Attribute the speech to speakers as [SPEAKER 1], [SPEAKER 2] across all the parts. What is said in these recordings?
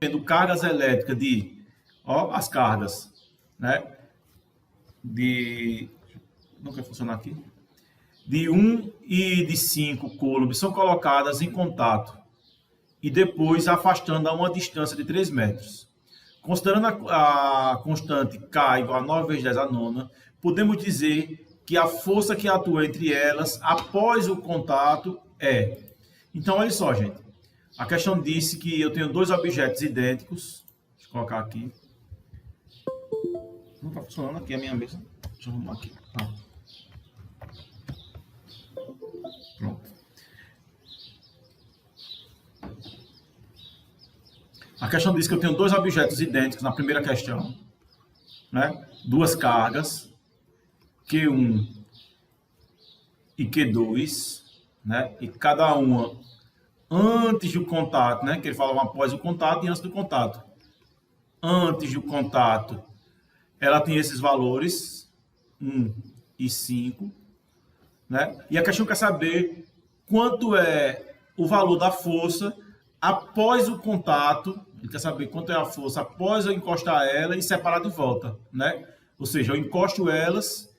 [SPEAKER 1] tendo cargas elétricas as cargas, né? Não quer funcionar aqui. De 1 e de 5 coulombs são colocadas em contato e depois afastando a uma distância de 3 metros. Considerando a constante K igual a 9 vezes 10 a nona, podemos dizer que a força que atua entre elas após o contato é... Então, olha só, gente. A questão disse que eu tenho dois objetos idênticos. Deixa eu colocar aqui. Não está funcionando aqui a minha mesa. Deixa eu arrumar aqui. Pronto. A questão diz que eu tenho dois objetos idênticos na primeira questão, né? Duas cargas, Q1 e Q2, né? E cada uma antes do contato, né? Que ele falava após o contato e antes do contato. Antes do contato, ela tem esses valores, 1 e 5, né? E a questão quer saber quanto é o valor da força após o contato. Ele quer saber quanto é a força após eu encostar ela e separar de volta, né? Ou seja, eu encosto elas.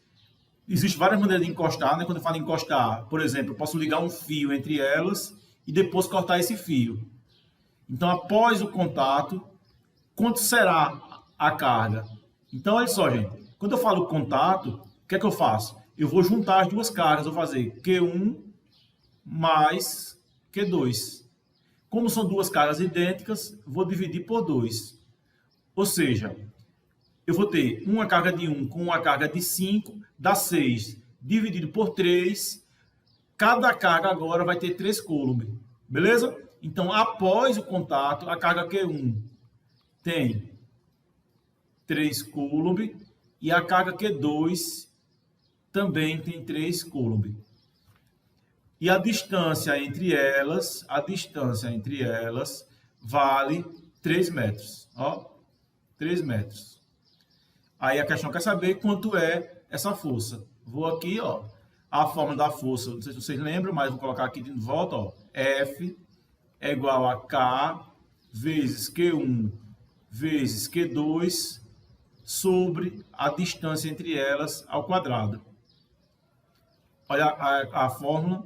[SPEAKER 1] Existem várias maneiras de encostar, né? Quando eu falo encostar, por exemplo, eu posso ligar um fio entre elas e depois cortar esse fio. Então, após o contato, quanto será a carga? Então, olha só, gente. Quando eu falo contato, o que é que eu faço? Eu vou juntar as duas cargas. Eu vou fazer Q1 mais Q2. Como são duas cargas idênticas, vou dividir por 2. Ou seja, eu vou ter uma carga de 1 com uma carga de 5, dá 6. Dividido por 3, cada carga agora vai ter 3 coulombs. Beleza? Então, após o contato, a carga Q1 tem 3 coulombs e a carga Q2 também tem 3 coulombs. E a distância entre elas vale 3 metros. Ó, 3 metros. Aí a questão quer saber quanto é essa força. Vou aqui, ó, a fórmula da força, não sei se vocês lembram, mas vou colocar aqui de volta, ó. F é igual a K vezes Q1 vezes Q2 sobre a distância entre elas ao quadrado. Olha a fórmula.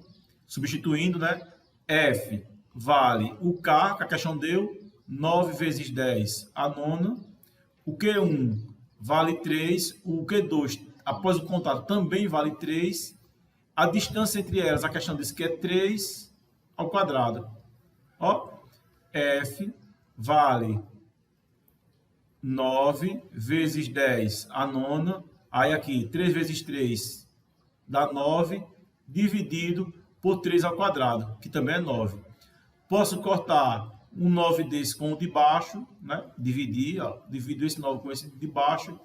[SPEAKER 1] Substituindo, né? F vale o K, que a questão deu, 9 vezes 10 a nona. O Q1 vale 3. O Q2, após o contato, também vale 3. A distância entre elas, a questão disse que é 3 ao quadrado. Ó, F vale 9 vezes 10 a nona. Aí aqui, 3 vezes 3 dá 9, dividido por 3 ao quadrado, que também é 9. Posso cortar um 9 desse com o de baixo, né? Dividir, ó, divido esse 9 com esse de baixo.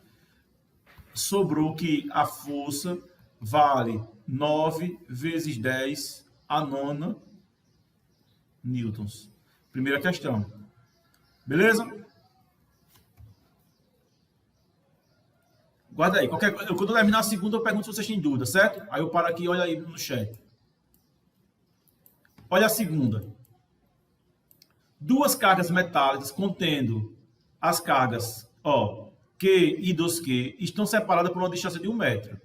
[SPEAKER 1] Sobrou que a força vale 9 vezes 10 a nona newtons. Primeira questão. Beleza? Guarda aí. Quando eu terminar a segunda, eu pergunto se vocês têm dúvida, certo? Aí eu paro aqui e olho aí no chat. Olha a segunda. Duas cargas metálicas contendo as cargas, ó, Q e 2Q estão separadas por uma distância de 1 metro.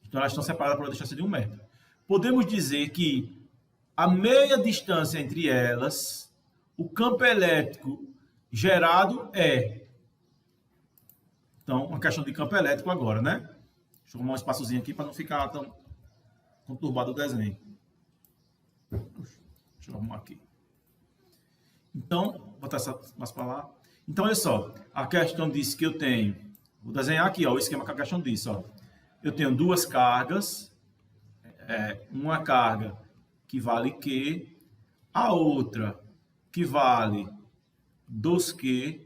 [SPEAKER 1] Então, elas estão separadas por uma distância de 1 metro. Podemos dizer que a meia distância entre elas, o campo elétrico gerado é... Então, uma questão de campo elétrico agora, né? Deixa eu arrumar um espaçozinho aqui para não ficar tão conturbado o desenho. Deixa eu arrumar aqui. Então, vou botar essa mais para lá. Então, olha só. A questão diz que eu tenho... Vou desenhar aqui, ó, o esquema que a questão diz, ó. Eu tenho duas cargas. Uma carga que vale Q. A outra que vale 2Q.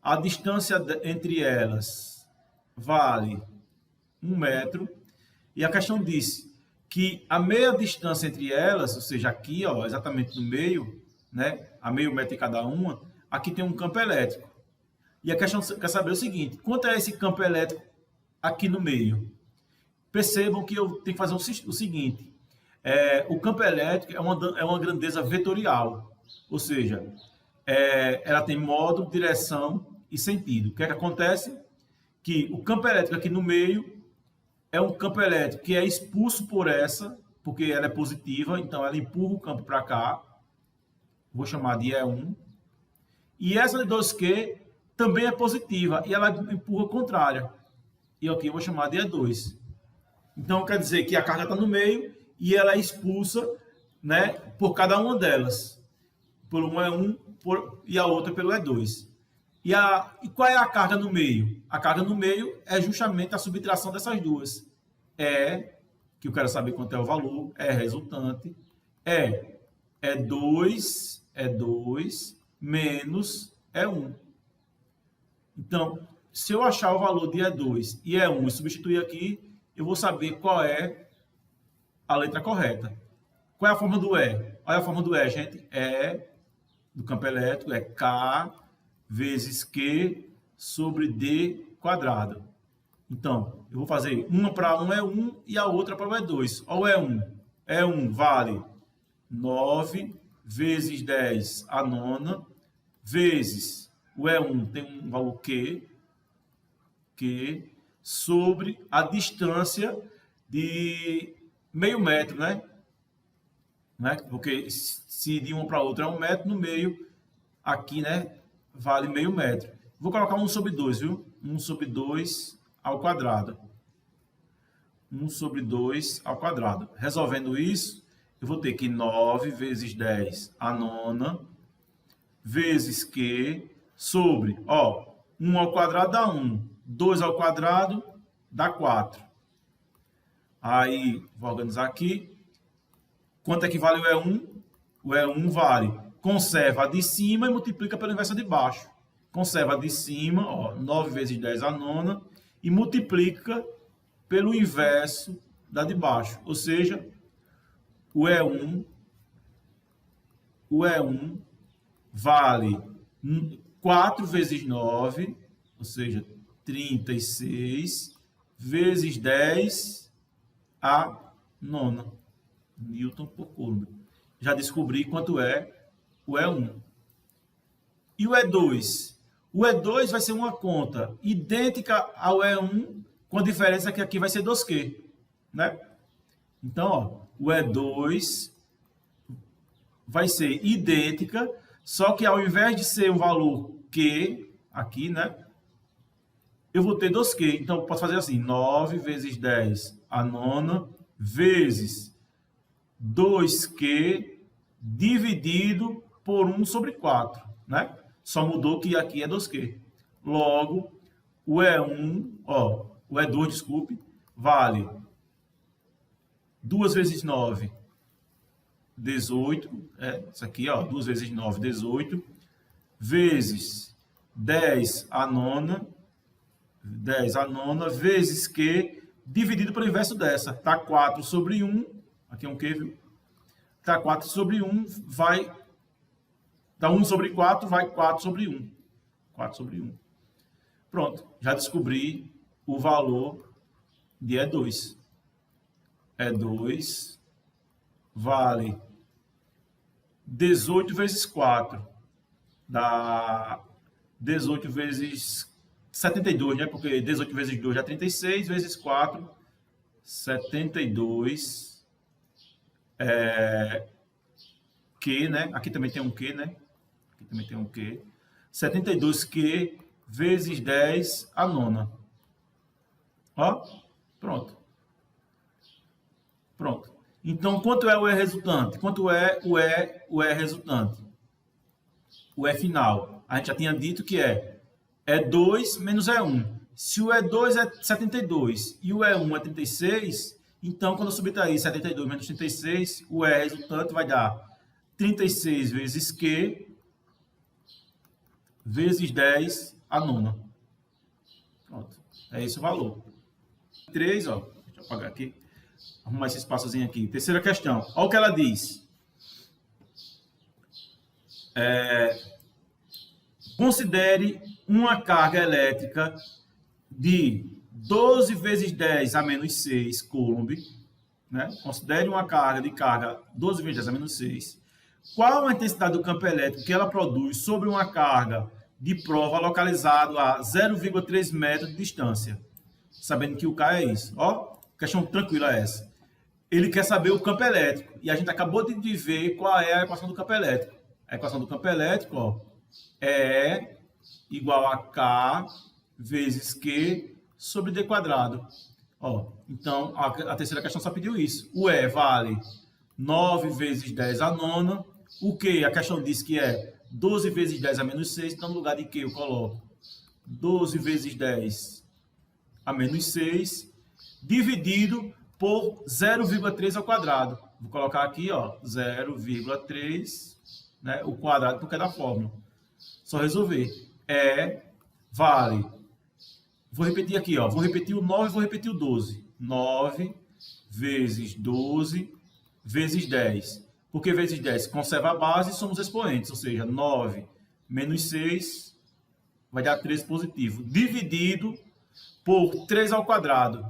[SPEAKER 1] A distância entre elas vale 1 metro. E a questão diz que a meia distância entre elas, ou seja, aqui, ó, exatamente no meio, né, a meio metro em cada uma, aqui tem um campo elétrico. E a questão quer saber o seguinte: quanto é esse campo elétrico aqui no meio? Percebam que eu tenho que fazer o seguinte: o campo elétrico é uma grandeza vetorial, ou seja, ela tem módulo, direção e sentido. O que é que acontece? Que o campo elétrico aqui no meio é um campo elétrico que é expulso por essa, porque ela é positiva, então ela empurra o campo para cá. Vou chamar de E1. E essa de 2Q também é positiva e ela empurra contrária. E aqui eu vou chamar de E2. Então quer dizer que a carga está no meio e ela é expulsa, né, por cada uma delas. Por um E1 e a outra pelo E2. E qual é a carga no meio? A carga no meio é justamente a subtração dessas duas. Que eu quero saber quanto é o valor, resultante, é 2 menos E1. Então, se eu achar o valor de E2 e E1 e substituir aqui, eu vou saber qual é a letra correta. Qual é a forma do E? Olha a forma do E, gente. E do campo elétrico é K vezes Q sobre D quadrado. Então, eu vou fazer uma para um E1 e a outra para o E2. Olha o E1. E1 vale 9 vezes 10 a nona, vezes o E1 tem um valor Q sobre a distância de meio metro, né? Porque se de uma para outra é 1 metro, no meio, aqui, né, vale meio metro. Vou colocar 1 sobre 2, viu? 1 sobre 2 ao quadrado. 1 sobre 2 ao quadrado. Resolvendo isso, eu vou ter que 9 vezes 10 a nona, vezes Q, sobre, 1 ao quadrado dá 1, 2 ao quadrado dá 4. Aí, vou organizar aqui. Quanto é que vale o E1? O E1 vale, conserva a de cima e multiplica pelo inverso de baixo. Conserva a de cima, 9 vezes 10 a nona, e multiplica pelo inverso da de baixo. Ou seja, o E1 vale 4 vezes 9, ou seja, 36, vezes 10 a nona. Newton por Coulomb. Já descobri quanto é o E1. E o E2? O E2 vai ser uma conta idêntica ao E1, com a diferença que aqui vai ser 2Q, né? Então, o E2 vai ser idêntica, só que ao invés de ser um valor Q, aqui, né? Eu vou ter 2Q. Então, eu posso fazer assim, 9 vezes 10 a nona, vezes 2Q dividido por 1 sobre 4, né? Só mudou que aqui é 2Q. Logo, o E1, o E2, desculpe, vale 2 vezes 9, 18, isso aqui, 2 vezes 9, 18, vezes 10 a nona, vezes Q, dividido pelo inverso dessa. Tá 4 sobre 1, aqui é um Q, viu? Tá 4 sobre 1, vai... Dá 1 sobre 4, vai 4 sobre 1. 4 sobre 1. Pronto, já descobri o valor de E2. E2 vale 18 vezes 4. Dá 18 vezes 72, né? Porque 18 vezes 2 dá 36, vezes 4, 72... Q, né? Aqui também tem um Q, né? Aqui também tem um Q. 72Q vezes 10 a nona. Pronto. Pronto. Então, quanto é o E resultante? Quanto é o E resultante? O E final. A gente já tinha dito que é E2 menos E1. Se o E2 é 72 e o E1 é 36... Então, quando eu subtrair 72 menos 36, o E resultante vai dar 36 vezes Q vezes 10 a nona. Pronto. É esse o valor. 3, deixa eu apagar aqui. Arrumar esse espaçozinho aqui. Terceira questão. Olha o que ela diz. Considere uma carga elétrica de 12 vezes 10 a menos 6 Coulomb, né? Considere uma carga 12 vezes 10 a menos 6, Qual a intensidade do campo elétrico que ela produz sobre uma carga de prova localizado a 0,3 metros de distância? Sabendo que o K é isso. Ó, questão tranquila essa. Ele quer saber o campo elétrico. E a gente acabou de ver qual é a equação do campo elétrico. A equação do campo elétrico, ó, é igual a K vezes Q sobre D quadrado. Ó, então, a terceira questão só pediu isso. O E vale 9 vezes 10 a nona. O Q, a questão diz que é 12 vezes 10 a menos 6. Então, no lugar de Q, eu coloco 12 vezes 10 a menos 6, dividido por 0,3 ao quadrado. Vou colocar aqui, ó, 0,3, né, o quadrado, porque é da fórmula. Só resolver. Vale. Vou repetir aqui, ó. Vou repetir o 9 e vou repetir o 12. 9 vezes 12 vezes 10. Por que vezes 10? Conserva a base e somos expoentes. Ou seja, 9 menos 6 vai dar 13 positivo. Dividido por 3 ao quadrado.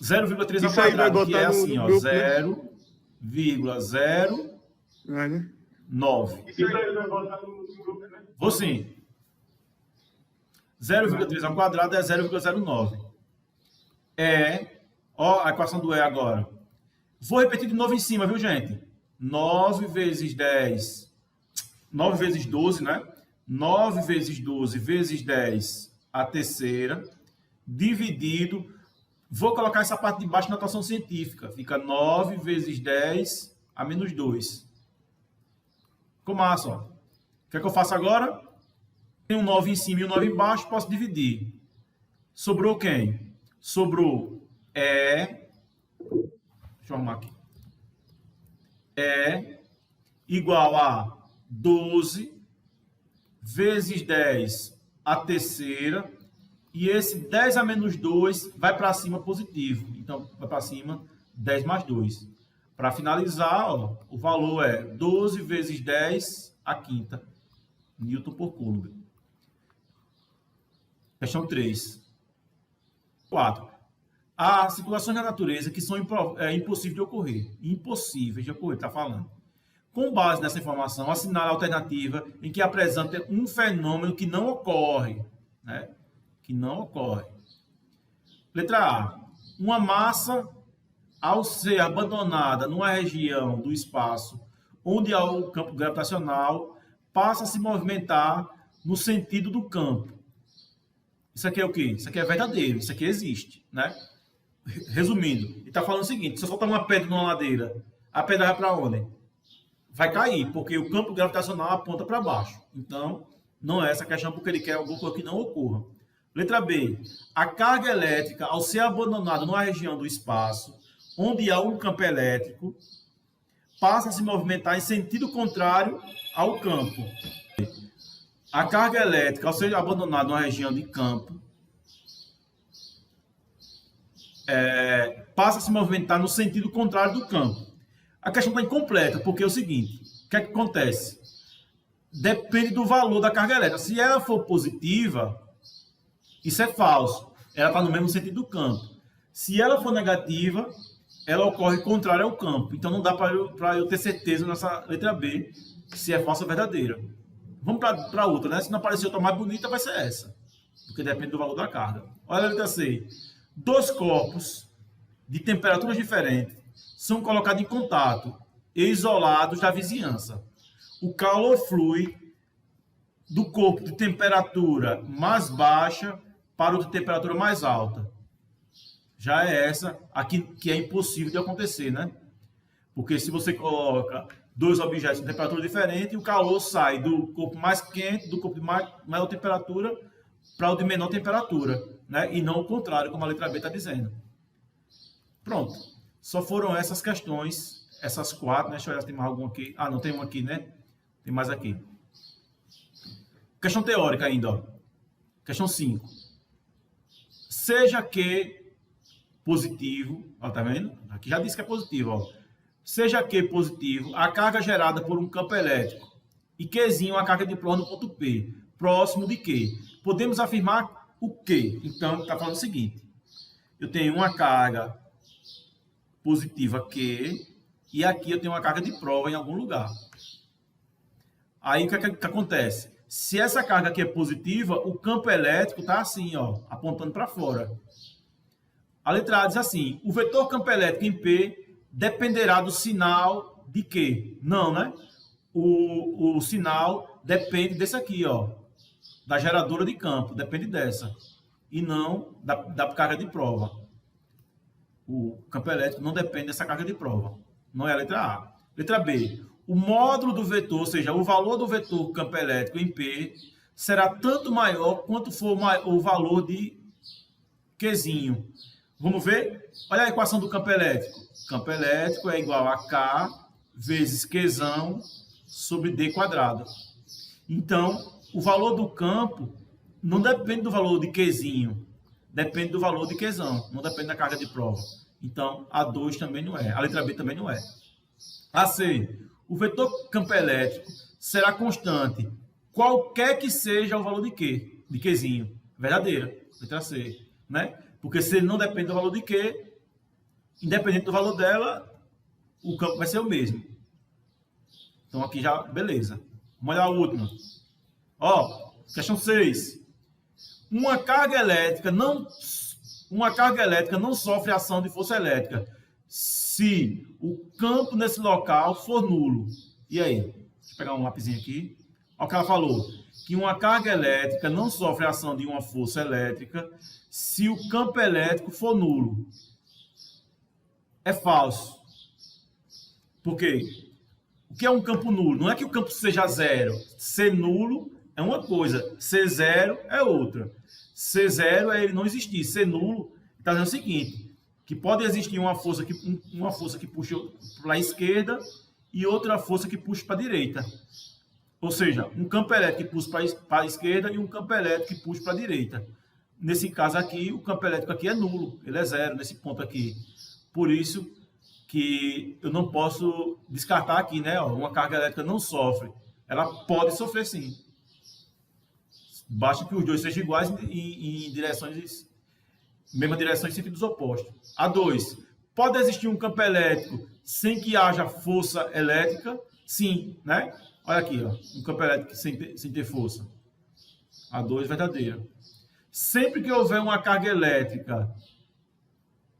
[SPEAKER 1] 0,3 ao quadrado, que é assim, ó. 0,09.
[SPEAKER 2] Isso aí vai botar no grupo, né?
[SPEAKER 1] Vou sim. 0,3 ao quadrado é 0,09. Ó, a equação do E agora. Vou repetir de novo em cima, viu, gente? 9 vezes 10, 9 vezes 12, né? 9 vezes 12 vezes 10 a terceira, dividido. Vou colocar essa parte de baixo na notação científica. Fica 9 vezes 10 a menos 2. Ficou massa, ó. O que é que eu faço agora? Tem um 9 em cima e um 9 embaixo, posso dividir. Sobrou quem? Sobrou deixa eu arrumar aqui. Igual a 12 vezes 10 a terceira. E esse 10 a menos 2 vai para cima positivo. Então, vai para cima 10 mais 2. Para finalizar, ó, o valor é 12 vezes 10 a quinta. Newton por Coulomb. Questão 3. 4. Há situações da natureza que são impossíveis de ocorrer. Impossíveis de ocorrer, está falando. Com base nessa informação, assinale a alternativa em que apresenta um fenômeno que não ocorre. Né? Que não ocorre. Letra A. Uma massa, ao ser abandonada numa região do espaço onde há o campo gravitacional, passa a se movimentar no sentido do campo. Isso aqui é o quê? Isso aqui é verdadeiro, isso aqui existe, né? Resumindo, ele está falando o seguinte: se eu soltar uma pedra numa ladeira, a pedra vai para onde? Vai cair, porque o campo gravitacional aponta para baixo. Então, não é essa a questão, porque ele quer alguma coisa que não ocorra. Letra B. A carga elétrica, ao ser abandonada numa região do espaço onde há um campo elétrico, passa a se movimentar em sentido contrário ao campo. A carga elétrica, ao ser abandonada numa região de campo, passa a se movimentar no sentido contrário do campo. A questão está incompleta, porque é o seguinte: o que é que acontece? Depende do valor da carga elétrica. Se ela for positiva, isso é falso. Ela está no mesmo sentido do campo. Se ela for negativa, ela ocorre contrária ao campo. Então não dá para eu ter certeza nessa letra B se é falsa ou verdadeira. Vamos para outra, né? Se não aparecer outra mais bonita, vai ser essa. Porque depende do valor da carga. Olha a letra C. Dois corpos de temperaturas diferentes são colocados em contato e isolados da vizinhança. O calor flui do corpo de temperatura mais baixa para o de temperatura mais alta. Já é essa aqui que é impossível de acontecer, né? Porque se você coloca dois objetos de temperatura diferente, o calor sai do corpo mais quente, do corpo de maior temperatura, para o de menor temperatura, né? E não o contrário, como a letra B está dizendo. Pronto. Só foram essas questões, essas 4, né? Deixa eu ver se tem mais alguma aqui. Ah, não, tem uma aqui, né? Tem mais aqui. Questão teórica ainda, ó. Questão 5. Seja Q positivo, ó, tá vendo? Aqui já disse que é positivo, ó. Seja Q positivo, a carga gerada por um campo elétrico e Qzinho a carga de prova no ponto P, próximo de Q. Podemos afirmar o quê? Então, está falando o seguinte: eu tenho uma carga positiva Q e aqui eu tenho uma carga de prova em algum lugar. Aí o que acontece? Se essa carga aqui é positiva, o campo elétrico está assim, ó, apontando para fora. A letra A diz assim: o vetor campo elétrico em P dependerá do sinal de quê? Não, né? O sinal depende desse aqui, ó, da geradora de campo, depende dessa, e não da carga de prova. O campo elétrico não depende dessa carga de prova. Não é a letra A. Letra B. O módulo do vetor, ou seja, o valor do vetor campo elétrico em P, será tanto maior quanto for o valor de Qzinho. Vamos ver? Olha a equação do campo elétrico. Campo elétrico é igual a K vezes Qzão sobre D quadrado. Então, o valor do campo não depende do valor de Qzinho, depende do valor de Qzão, não depende da carga de prova. Então, a 2 também não é, a letra B também não é. A C, o vetor campo elétrico será constante, qualquer que seja o valor de Q, de Qzinho. Verdadeira, letra C, né? Porque se ele não depende do valor de Q, independente do valor dela, o campo vai ser o mesmo. Então, aqui já, beleza. Vamos olhar a última. Ó, questão 6. Uma carga elétrica não sofre ação de força elétrica se o campo nesse local for nulo. E aí? Deixa eu pegar um lapisinho aqui. Olha o que ela falou. Que uma carga elétrica não sofre ação de uma força elétrica se o campo elétrico for nulo. É falso. Por quê? O que é um campo nulo? Não é que o campo seja zero. Ser nulo é uma coisa, ser zero é outra. Ser zero é ele não existir. Ser nulo está dizendo o seguinte, que pode existir uma força que puxa para a esquerda e outra força que puxa para a direita. Ou seja, um campo elétrico que puxa para a esquerda e um campo elétrico que puxa para a direita. Nesse caso aqui, o campo elétrico aqui é nulo, ele é zero nesse ponto aqui. Por isso que eu não posso descartar aqui, né? Uma carga elétrica não sofre. Ela pode sofrer sim. Basta que os dois sejam iguais em direções, mesma direção em sentidos opostos. A 2. Pode existir um campo elétrico sem que haja força elétrica? Sim, né? Olha aqui, ó, um campo elétrico sem ter força. A 2, verdadeira. Sempre que houver uma carga elétrica,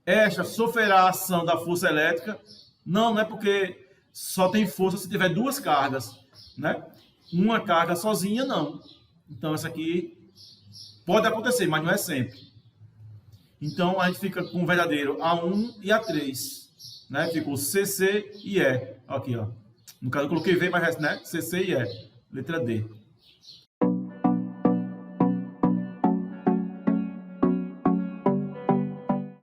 [SPEAKER 1] esta sofrerá a ação da força elétrica? Não é porque só tem força se tiver duas cargas, né? Uma carga sozinha, não. Então, essa aqui pode acontecer, mas não é sempre. Então, a gente fica com o verdadeiro A1 e A3. Né? Ficou CC e E. Aqui, ó. No caso, eu coloquei V, mas né? CC e E. Letra D.